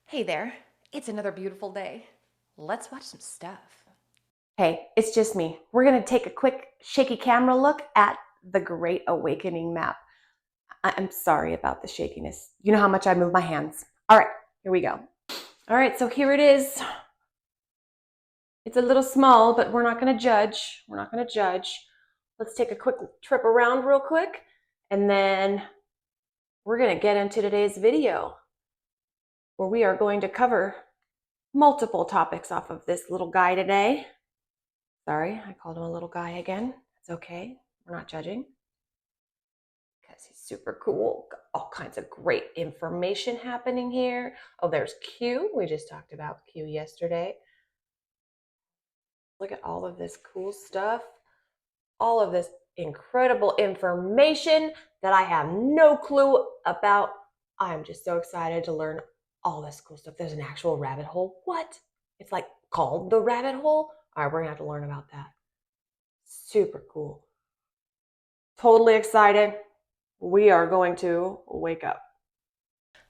Hey there, it's another beautiful day. Let's watch some stuff. Hey, it's just me. We're gonna take a quick shaky camera look at the Great Awakening map. I'm sorry about the shakiness. You know how much I move my hands. All right, here we go. All right, so here it is. It's a little small, but we're not gonna judge. We're not gonna judge. Let's take a quick trip around real quick, and then we're gonna get into today's video, where we are going to cover multiple topics off of this little guy today. Sorry, I called him a little guy again. It's okay. We're not judging because he's super cool. Got all kinds of great information happening here. Oh, there's Q. We just talked about Q yesterday. Look at all of this cool stuff. All of this incredible information that I have no clue about. I'm just so excited to learn all this cool stuff. There's an actual rabbit hole. What? It's like called the rabbit hole? All right, we're gonna have to learn about that. Super cool. Totally excited. We are going to wake up.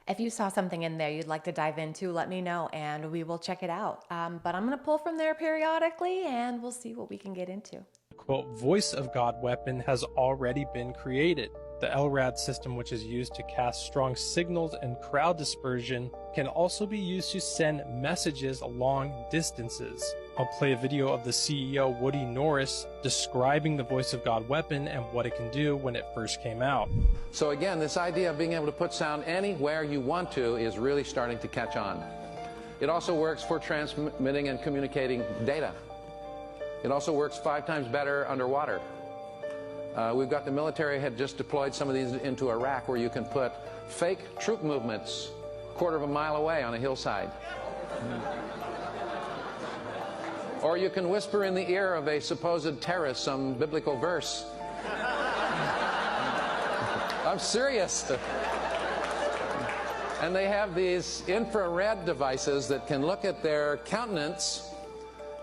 If you saw something in there you'd like to dive into, let me know and we will check it out. But I'm going to pull from there periodically and we'll see what we can get into. Quote, voice of God weapon has already been created. The LRAD system, which is used to cast strong signals and crowd dispersion, can also be used to send messages long distances. I'll play a video of the CEO, Woody Norris, describing the voice of God weapon and what it can do when it first came out. So again, this idea of being able to put sound anywhere you want to is really starting to catch on. It also works for transmitting and communicating data. It also works 5 times better underwater. We've got the military had just deployed some of these into Iraq, where you can put fake troop movements a quarter of a mile away on a hillside. Or you can whisper in the ear of a supposed terrorist some biblical verse. I'm serious. And they have these infrared devices that can look at their countenance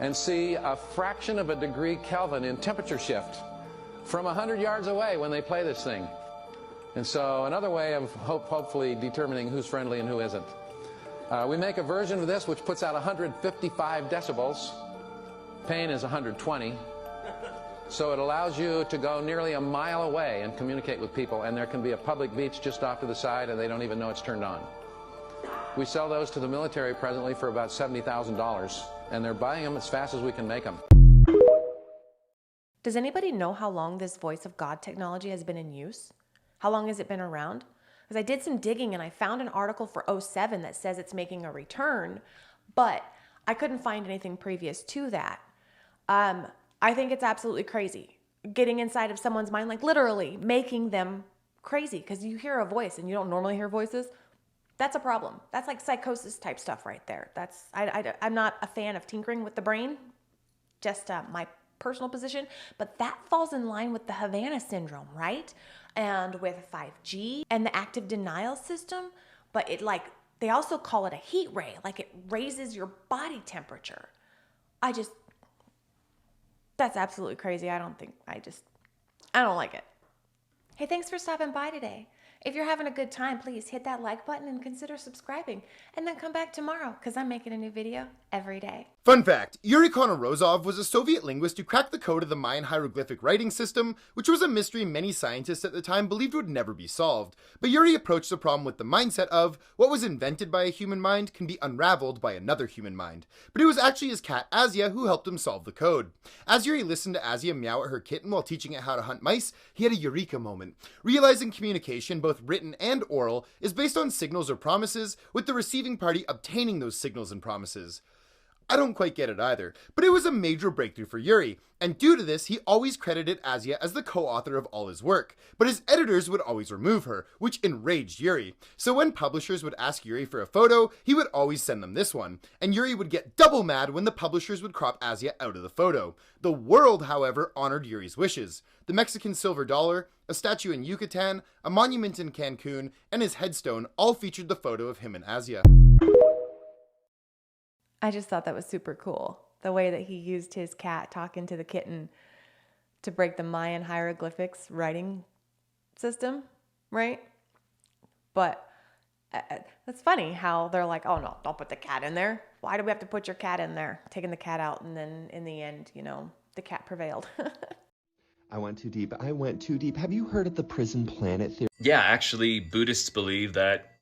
and see a fraction of a degree Kelvin in temperature shift from 100 yards away when they play this thing. And so another way of hopefully determining who's friendly and who isn't. We make a version of this which puts out 155 decibels. Pain is 120. So it allows you to go nearly a mile away and communicate with people, and there can be a public beach just off to the side and they don't even know it's turned on. We sell those to the military presently for about $70,000, and they're buying them as fast as we can make them. Does anybody know how long this voice of God technology has been in use? How long has it been around? Because I did some digging and I found an article for '07 that says it's making a return, but I couldn't find anything previous to that. I think it's absolutely crazy. Getting inside of someone's mind, like literally making them crazy, because you hear a voice and you don't normally hear voices. That's a problem. That's like psychosis type stuff right there. I'm not a fan of tinkering with the brain, just my personal position, but that falls in line with the Havana syndrome, right? And with 5G and the active denial system, but they also call it a heat ray, like it raises your body temperature. That's absolutely crazy. I don't like it. Hey, thanks for stopping by today. If you're having a good time, please hit that like button and consider subscribing. And then come back tomorrow, because I'm making a new video every day. Fun fact, Yuri Konorozov was a Soviet linguist who cracked the code of the Mayan hieroglyphic writing system, which was a mystery many scientists at the time believed would never be solved. But Yuri approached the problem with the mindset of, what was invented by a human mind can be unraveled by another human mind. But it was actually his cat Asia who helped him solve the code. As Yuri listened to Asia meow at her kitten while teaching it how to hunt mice, he had a eureka moment, realizing communication, both written and oral, is based on signals or promises, with the receiving party obtaining those signals and promises. I don't quite get it either, but it was a major breakthrough for Yuri, and due to this, he always credited Asia as the co-author of all his work, but his editors would always remove her, which enraged Yuri. So when publishers would ask Yuri for a photo, he would always send them this one, and Yuri would get double mad when the publishers would crop Asia out of the photo. The world, however, honored Yuri's wishes. The Mexican silver dollar, a statue in Yucatan, a monument in Cancun, and his headstone all featured the photo of him and Asia. I just thought that was super cool. The way that he used his cat talking to the kitten to break the Mayan hieroglyphics writing system, right? But That's funny how they're like, oh no, don't put the cat in there. Why do we have to put your cat in there? Taking the cat out, and then in the end, the cat prevailed. I went too deep. I went too deep. Have you heard of the prison planet theory? Yeah, actually, Buddhists believe that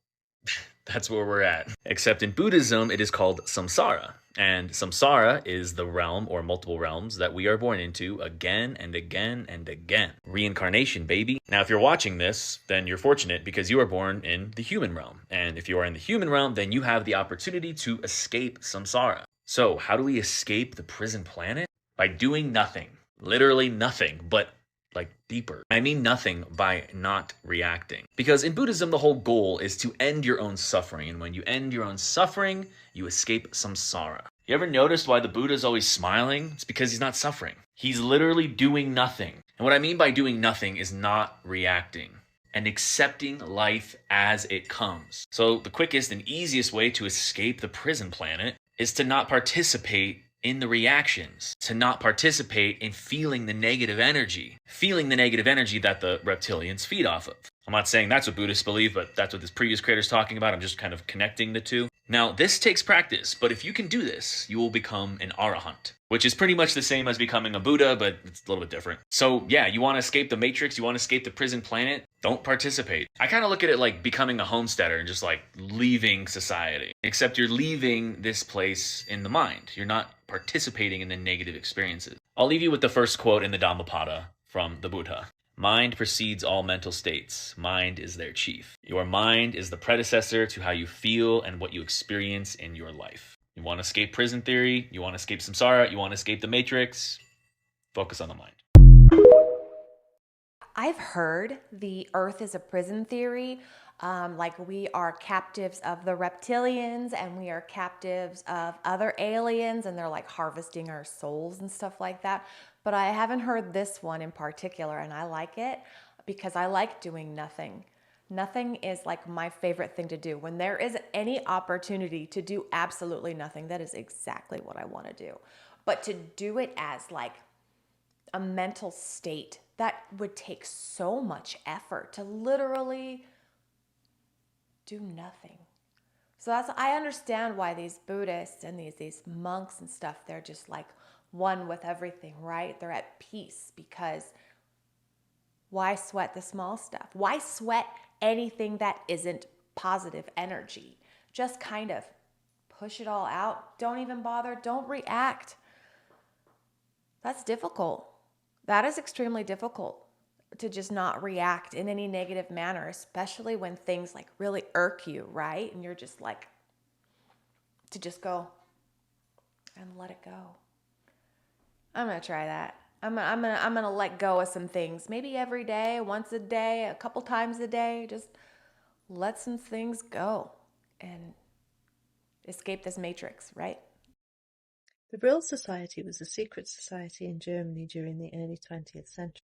that's where we're at. Except in Buddhism, it is called samsara. And samsara is the realm or multiple realms that we are born into again and again and again. Reincarnation, baby. Now, if you're watching this, then you're fortunate because you are born in the human realm. And if you are in the human realm, then you have the opportunity to escape samsara. So, how do we escape the prison planet? By doing nothing. Literally nothing, but like deeper. I mean nothing by not reacting. Because in Buddhism, the whole goal is to end your own suffering. And when you end your own suffering, you escape samsara. You ever noticed why the Buddha is always smiling? It's because he's not suffering. He's literally doing nothing. And what I mean by doing nothing is not reacting and accepting life as it comes. So the quickest and easiest way to escape the prison planet is to not participate in the reactions, to not participate in feeling the negative energy that the reptilians feed off of. I'm not saying that's what Buddhists believe, but that's what this previous creator is talking about. I'm just kind of connecting the two. Now, this takes practice, but if you can do this, you will become an arahant, which is pretty much the same as becoming a Buddha, but it's a little bit different. So yeah, you want to escape the matrix, you want to escape the prison planet, don't participate. I kind of look at it like becoming a homesteader and just like leaving society, except you're leaving this place in the mind. You're not participating in the negative experiences. I'll leave you with the first quote in the Dhammapada from the Buddha. Mind precedes all mental states. Mind is their chief. Your mind is the predecessor to how you feel and what you experience in your life. You want to escape prison theory, you want to escape samsara, you want to escape the matrix, focus on the mind. I've heard the earth is a prison theory. Like we are captives of the reptilians and we are captives of other aliens and they're like harvesting our souls and stuff like that. But I haven't heard this one in particular, and I like it because I like doing nothing. Nothing is like my favorite thing to do. When there is any opportunity to do absolutely nothing, that is exactly what I want to do. But to do it as like a mental state, that would take so much effort to literally do nothing. So I understand why these Buddhists and these monks and stuff, they're just like one with everything, right? They're at peace because why sweat the small stuff? Why sweat anything that isn't positive energy? Just kind of push it all out. Don't even bother. Don't react. That's difficult. That is extremely difficult to just not react in any negative manner, especially when things like really irk you, right? And you're just like, to just go and let it go. I'm going to try that. I'm gonna let go of some things. Maybe every day, once a day, a couple times a day. Just let some things go and escape this matrix, right? The Brill Society was a secret society in Germany during the early 20th century.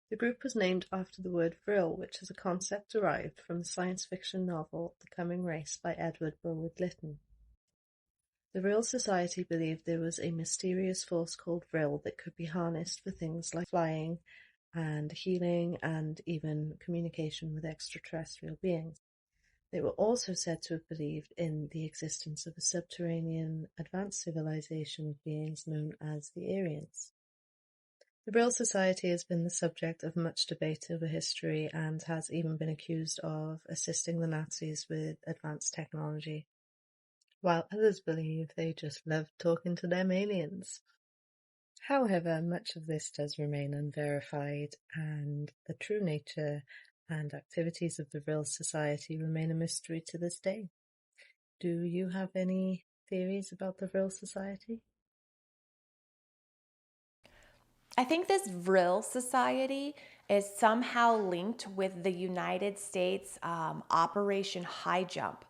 The group was named after the word vril, which is a concept derived from the science fiction novel The Coming Race by Edward Bulwer Lytton. The Vril Society believed there was a mysterious force called vril that could be harnessed for things like flying and healing and even communication with extraterrestrial beings. They were also said to have believed in the existence of a subterranean advanced civilization of beings known as the Aryans. The Brill Society has been the subject of much debate over history and has even been accused of assisting the Nazis with advanced technology, while others believe they just loved talking to them aliens. However, much of this does remain unverified, and the true nature and activities of the Vril Society remain a mystery to this day. Do you have any theories about the Vril Society? I think this Vril Society is somehow linked with the United States Operation High Jump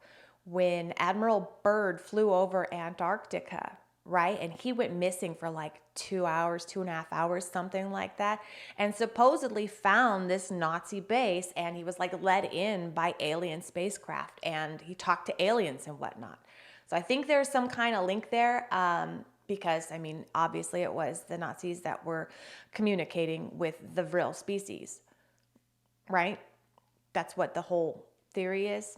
when Admiral Byrd flew over Antarctica, right? And he went missing for like 2 hours, 2.5 hours, something like that, and supposedly found this Nazi base, and he was like led in by alien spacecraft, and he talked to aliens and whatnot. So I think there's some kind of link there because, I mean, obviously it was the Nazis that were communicating with the Vril species, right? That's what the whole theory is.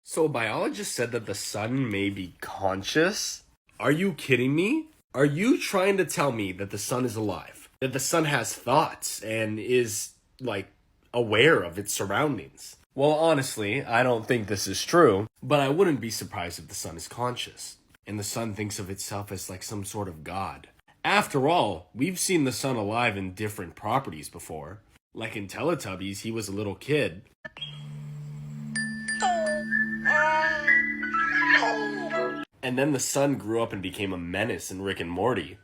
So a biologist said that the sun may be conscious? Are you kidding me? Are you trying to tell me that the sun is alive? That the sun has thoughts and is, like, aware of its surroundings? Well, honestly, I don't think this is true, but I wouldn't be surprised if the sun is conscious, and the sun thinks of itself as like some sort of god. After all, we've seen the sun alive in different properties before. Like in Teletubbies, he was a little kid. And then the sun grew up and became a menace in Rick and Morty.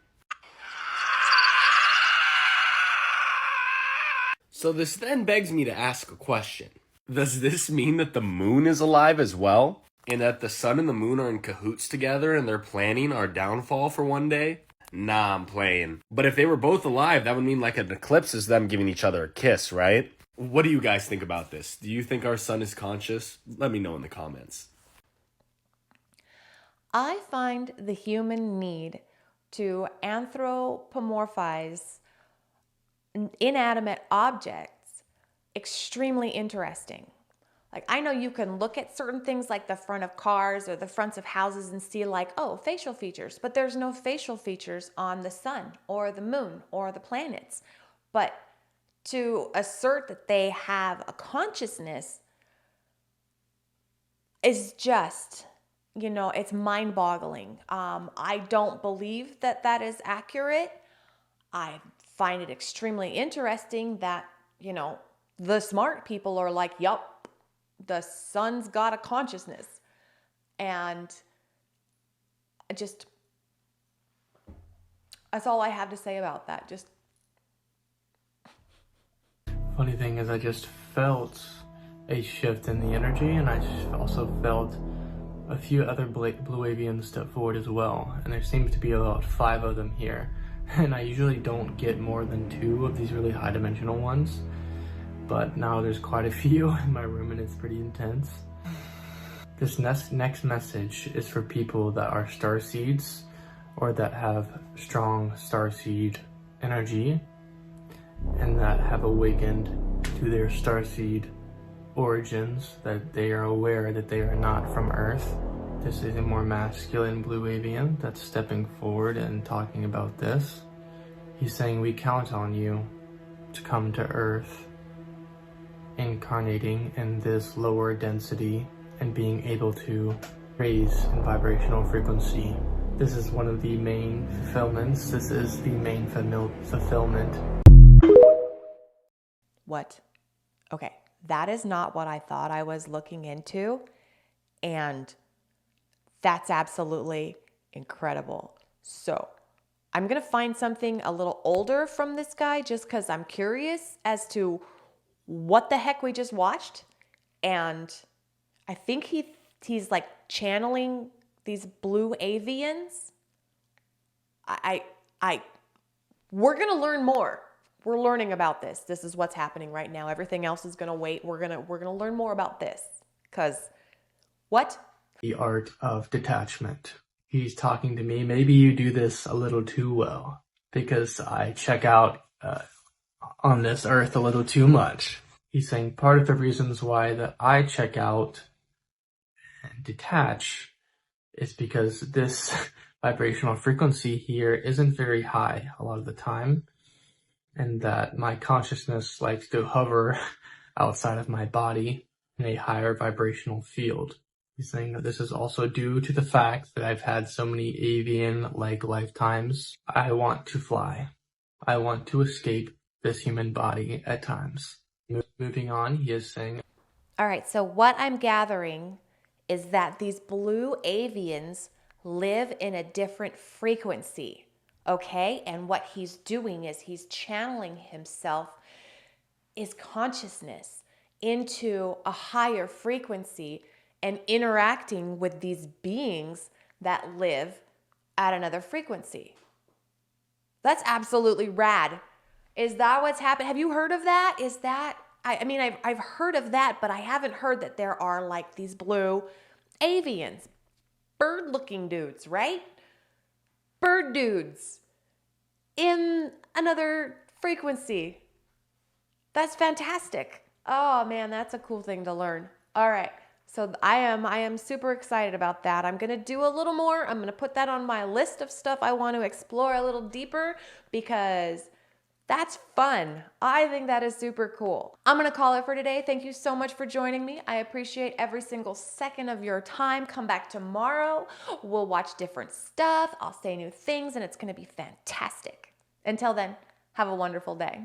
So this then begs me to ask a question. Does this mean that the moon is alive as well? And that the sun and the moon are in cahoots together and they're planning our downfall for one day? Nah, I'm playing. But if they were both alive, that would mean like an eclipse is them giving each other a kiss, right? What do you guys think about this? Do you think our sun is conscious? Let me know in the comments. I find the human need to anthropomorphize inanimate objects extremely interesting. Like, I know you can look at certain things like the front of cars or the fronts of houses and see like, oh, facial features, but there's no facial features on the sun or the moon or the planets. But to assert that they have a consciousness is just, it's mind-boggling. I don't believe that that is accurate. I find it extremely interesting that, the smart people are like, yup, the sun's got a consciousness. And that's all I have to say about that. Funny thing is, I just felt a shift in the energy, and I also felt a few other blue avians step forward as well, and there seems to be about 5 of them here, and I usually don't get more than 2 of these really high dimensional ones, but now there's quite a few in my room and it's pretty intense. This next message is for people that are starseeds or that have strong starseed energy and that have awakened to their starseed origins, that they are aware that they are not from Earth. This is a more masculine blue avian that's stepping forward and talking about this. He's saying, we count on you to come to Earth, incarnating in this lower density and being able to raise in vibrational frequency. This is one of the main fulfillments. This is the main fulfillment. What? Okay, that is not what I thought I was looking into, and that's absolutely incredible. So I'm gonna find something a little older from this guy just because I'm curious as to what the heck we just watched. And I think he's like channeling these blue avians. We're gonna learn more. We're learning about this. This is what's happening right now. Everything else is gonna wait. We're gonna learn more about this. Cause what? The art of detachment. He's talking to me. Maybe you do this a little too well because I check out on this earth a little too much. He's saying part of the reasons why that I check out and detach is because this vibrational frequency here isn't very high a lot of the time, and that my consciousness likes to hover outside of my body in a higher vibrational field. He's saying that this is also due to the fact that I've had so many avian-like lifetimes. I want to fly. I want to escape this human body at times. Moving on, he is saying, all right, so what I'm gathering is that these blue avians live in a different frequency, okay? And what he's doing is he's channeling himself, his consciousness, into a higher frequency and interacting with these beings that live at another frequency. That's absolutely rad. Is that what's happened? Have you heard of that? Is that, I've heard of that, but I haven't heard that there are like these blue avians, bird-looking dudes, right? Bird dudes in another frequency. That's fantastic. Oh man, that's a cool thing to learn. All right, So I am super excited about that. I'm gonna do a little more. I'm gonna put that on my list of stuff I want to explore a little deeper because that's fun. I think that is super cool. I'm gonna call it for today. Thank you so much for joining me. I appreciate every single second of your time. Come back tomorrow. We'll watch different stuff. I'll say new things and it's gonna be fantastic. Until then, have a wonderful day.